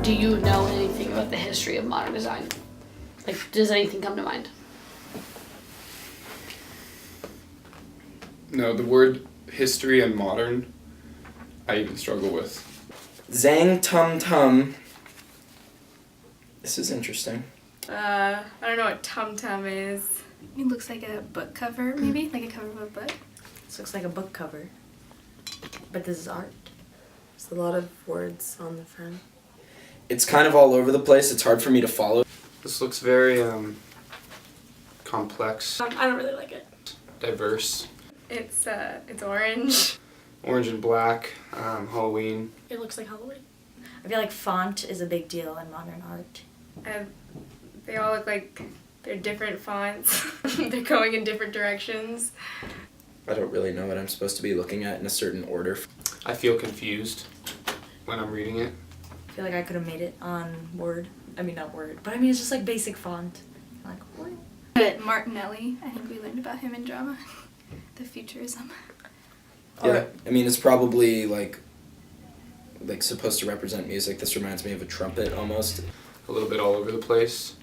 Do you know anything about the history of modern design? Like, does anything come to mind? No, the word history and modern, I even struggle with. Zhang Tum Tum. This is interesting. I don't know what Tum Tum is. It looks like a book cover, maybe? Like a cover of a book. This looks like a book cover. But this is art. There's a lot of words on the front. It's kind of all over the place. It's hard for me to follow. This looks very complex, I don't really like it. diverse. It's orange. Orange and black, Halloween. It looks like Halloween. I feel like font is a big deal in modern art. And they all look like they're different fonts. They're going in different directions. I don't really know what I'm supposed to be looking at in a certain order. I feel confused when I'm reading it. I feel like I could have made it on Word. I mean, not Word, but I mean, it's just like basic font. Like, what? But Martinelli, I think we learned about him in drama. The futurism. Yeah, I mean, it's probably like supposed to represent music. This reminds me of a trumpet almost. A little bit all over the place.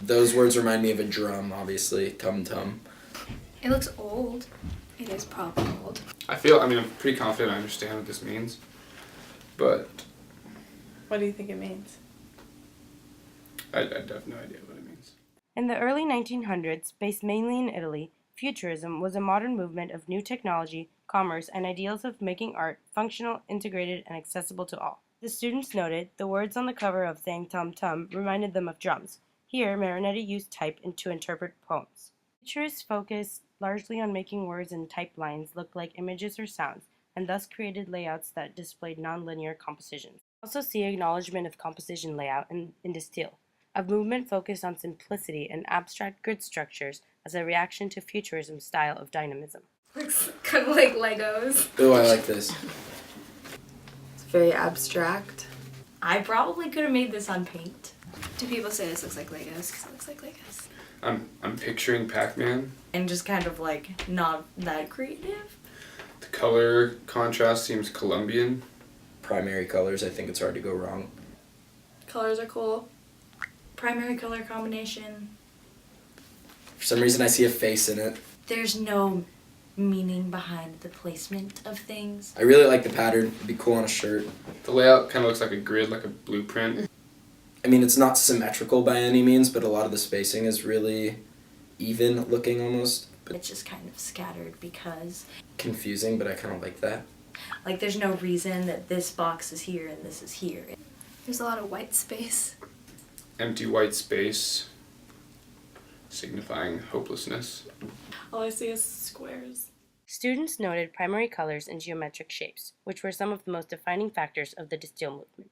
Those words remind me of a drum, obviously. Tum tum. It looks old. It is probably old. I'm pretty confident I understand what this means. But What do you think it means? I have no idea what it means. In the early 1900s, based mainly in Italy, Futurism was a modern movement of new technology, commerce, and ideals of making art functional, integrated, and accessible to all. The students noted the words on the cover of Zhang Tum Tum reminded them of drums. Here, Marinetti used type to interpret poems. Futurists focused largely on making words and type lines look like images or sounds, and thus created layouts that displayed nonlinear compositions. Also see acknowledgement of composition layout in the style, a movement focused on simplicity and abstract grid structures as a reaction to Futurism's style of dynamism. Looks kind of like Legos. Oh, I like this. It's very abstract. I probably could have made this on paint. Do people say this looks like Legos? Because it looks like Legos. I'm picturing Pac-Man. And just kind of like not that creative. The color contrast seems Colombian. Primary colors, I think it's hard to go wrong. Colors are cool. Primary color combination. For some reason, I see a face in it. There's no meaning behind the placement of things. I really like the pattern. It'd be cool on a shirt. The layout kind of looks like a grid, like a blueprint. I mean, it's not symmetrical by any means, but a lot of the spacing is really even looking almost. But It's just kind of scattered because, confusing, but I kind of like that. like, there's no reason that this box is here and this is here. There's a lot of white space. Empty white space, signifying hopelessness. All I see is squares. Students noted primary colors and geometric shapes, which were some of the most defining factors of the Distill movement.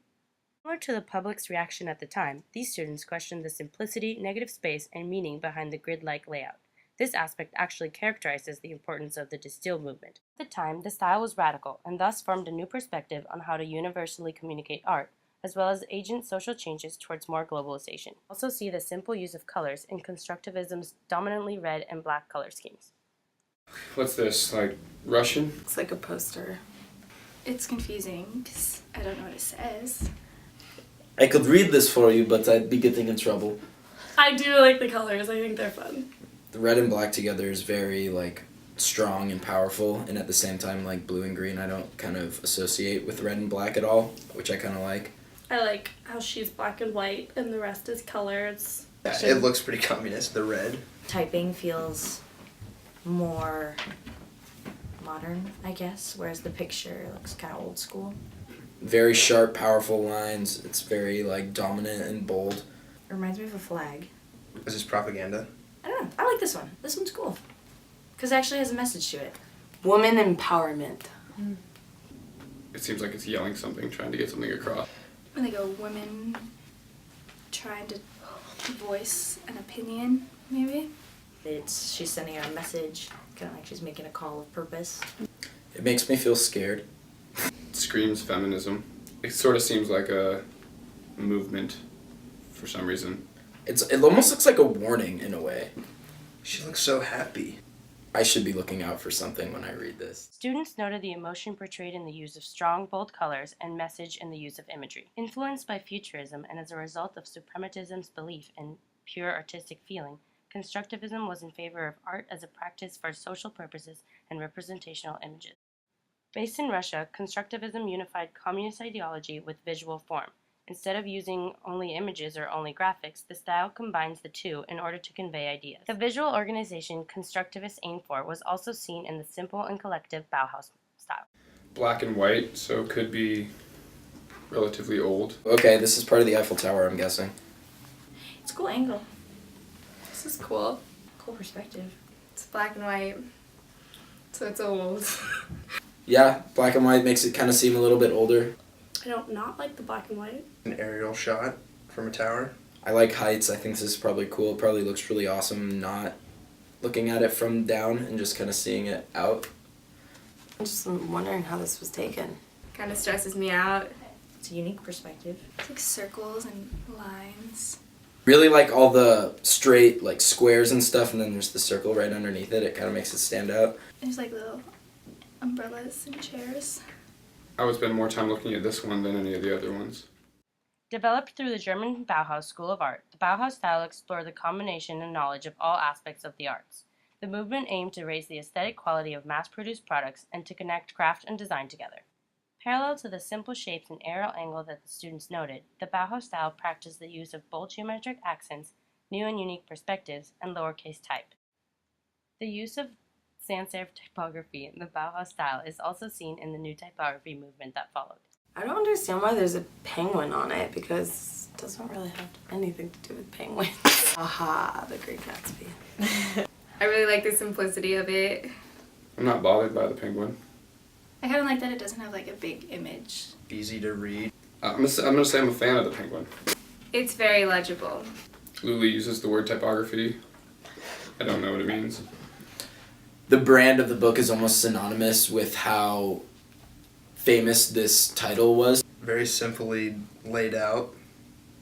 Similar to the public's reaction at the time, these students questioned the simplicity, negative space, and meaning behind the grid-like layout. This aspect actually characterizes the importance of the Distill movement. At the time, the style was radical, and thus formed a new perspective on how to universally communicate art, as well as agent social changes towards more globalization. Also see the simple use of colors in constructivism's dominantly red and black color schemes. What's this, like Russian? Looks like a poster. It's confusing because I don't know what it says. I could read this for you, but I'd be getting in trouble. I do like the colors. I think they're fun. The red and black together is very, like, strong and powerful, and at the same time, like, blue and green I don't kind of associate with red and black at all, which I kind of like. I like how she's black and white and the rest is colors. Yeah, it looks pretty communist, the red. Typing feels more modern, I guess, whereas the picture looks kind of old school. Very sharp, powerful lines. It's very, like, dominant and bold. It reminds me of a flag. Is this propaganda? I don't know. I like this one. This one's cool. Because it actually has a message to it. Woman empowerment. It seems like it's yelling something, trying to get something across. When they go women trying to voice an opinion, maybe? She's sending out a message, kind of like she's making a call of purpose. It makes me feel scared. It screams feminism. It sort of seems like a movement for some reason. It almost looks like a warning in a way. She looks so happy. I should be looking out for something when I read this. Students noted the emotion portrayed in the use of strong, bold colors and message in the use of imagery. Influenced by Futurism and as a result of suprematism's belief in pure artistic feeling, Constructivism was in favor of art as a practice for social purposes and representational images. Based in Russia, Constructivism unified communist ideology with visual form. Instead of using only images or only graphics, the style combines the two in order to convey ideas. The visual organization constructivists aimed for was also seen in the simple and collective Bauhaus style. Black and white, so could be relatively old. Okay, this is part of the Eiffel Tower, I'm guessing. It's a cool angle. This is cool. Cool perspective. It's black and white, so it's old. Yeah, black and white makes it kind of seem a little bit older. I don't not like the black and white. An aerial shot from a tower. I like heights. I think this is probably cool. It probably looks really awesome not looking at it from down and just kind of seeing it out. I'm just wondering how this was taken. Kind of stresses me out. It's a unique perspective. It's like circles and lines. Really like all the straight like squares and stuff, and then there's the circle right underneath it. It kind of makes it stand out. There's like little umbrellas and chairs. I would spend more time looking at this one than any of the other ones. Developed through the German Bauhaus School of Art, the Bauhaus style explored the combination and knowledge of all aspects of the arts. The movement aimed to raise the aesthetic quality of mass-produced products and to connect craft and design together. Parallel to the simple shapes and aerial angle that the students noted, the Bauhaus style practiced the use of bold geometric accents, new and unique perspectives, and lowercase type. The use of sans serif typography in the Bauhaus style is also seen in the new typography movement that followed. I don't understand why there's a penguin on it because it doesn't really have anything to do with penguins. Aha, the Great Gatsby. I really like the simplicity of it. I'm not bothered by the penguin. I kind of like that it doesn't have like a big image. Easy to read. I'm gonna say I'm a fan of the penguin. It's very legible. Luli uses the word typography. I don't know what it means. The brand of the book is almost synonymous with how famous this title was. Very simply laid out.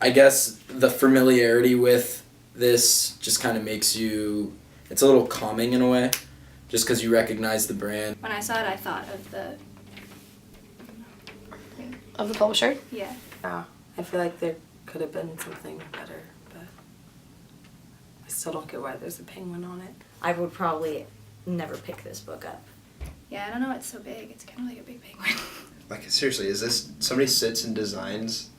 I guess the familiarity with this just kind of makes you, it's a little calming in a way, just because you recognize the brand. When I saw it, I thought of the, Of the publisher? yeah. Yeah, I feel like there could have been something better, but I still don't get why there's a penguin on it. I would probably never pick this book up. Yeah, I don't know, it's so big. It's kind of like a big penguin. Like, seriously, is this, somebody sits and designs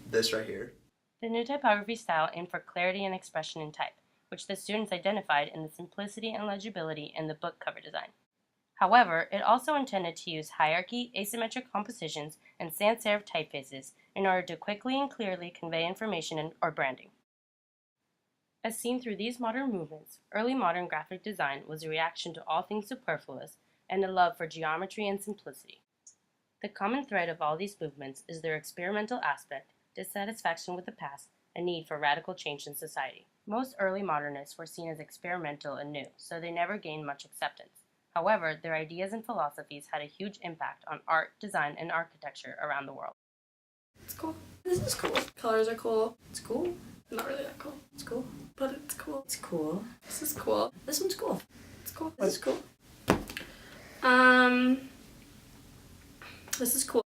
this right here? The new typography style aimed for clarity and expression in type, which the students identified in the simplicity and legibility in the book cover design. However, it also intended to use hierarchy, asymmetric compositions, and sans serif typefaces in order to quickly and clearly convey information or branding. As seen through these modern movements, early modern graphic design was a reaction to all things superfluous and a love for geometry and simplicity. The common thread of all these movements is their experimental aspect, dissatisfaction with the past, and need for radical change in society. Most early modernists were seen as experimental and new, so they never gained much acceptance. However, their ideas and philosophies had a huge impact on art, design, and architecture around the world. It's cool. This is cool. Colors are cool. It's cool. Not really that cool. It's cool. But it's cool. It's cool. This is cool. This one's cool. It's cool. This is cool. This is cool.